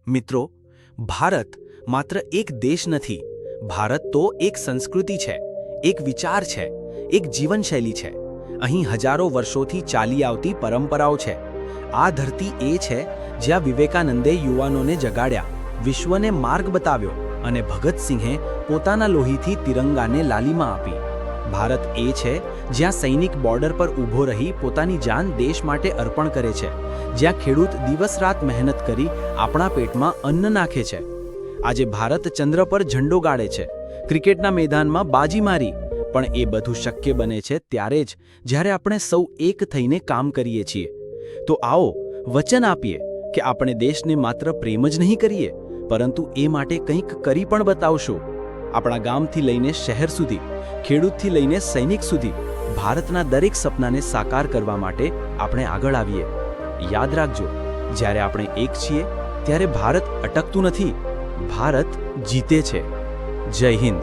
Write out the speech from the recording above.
મિત્રો, ભારત માત્ર એક દેશ નથી. ભારત તો એક સંસ્કૃતિ છે, એક વિચાર છે, એક જીવનશૈલી છે. અહીં હજારો વર્ષોથી ચાલી આવતી પરંપરાઓ છે. આ ધરતી એ છે જ્યાં વિવેકાનંદે યુવાનોને જગાડ્યા, વિશ્વને માર્ગ બતાવ્યો અને ભગતસિંહે પોતાના લોહીથી તિરંગાને લાલીમાં આપી. ભારત એ છે જ્યાં સૈનિક બોર્ડર પર ઊભો રહી પોતાની જાન દેશ માટે અર્પણ કરે છે, જ્યાં ખેડૂત દિવસ-રાત મહેનત કરી આપણા પેટમાં અન્ન નાખે છે. આજે ભારત ચંદ્ર પર ઝંડો ગાળે છે, ક્રિકેટના મેદાનમાં બાજી મારી, પણ એ બધું શક્ય બને છે ત્યારે જ જ્યારે આપણે સૌ એક થઈને કામ કરીએ છીએ. તો આવો વચન આપીએ કે આપણે દેશને માત્ર પ્રેમ જ નહીં કરીએ, પરંતુ એ માટે કંઈક કરી પણ બતાવશું. આપણા ગામથી લઈને શહેર સુધી, ખેડૂતથી લઈને સૈનિક સુધી, ભારતના દરેક સપનાને સાકાર કરવા માટે આપણે આગળ આવીએ. યાદ રાખજો, જ્યારે આપણે એક છીએ ત્યારે ભારત અટકતું નથી, ભારત જીતે છે. જય હિન્દ.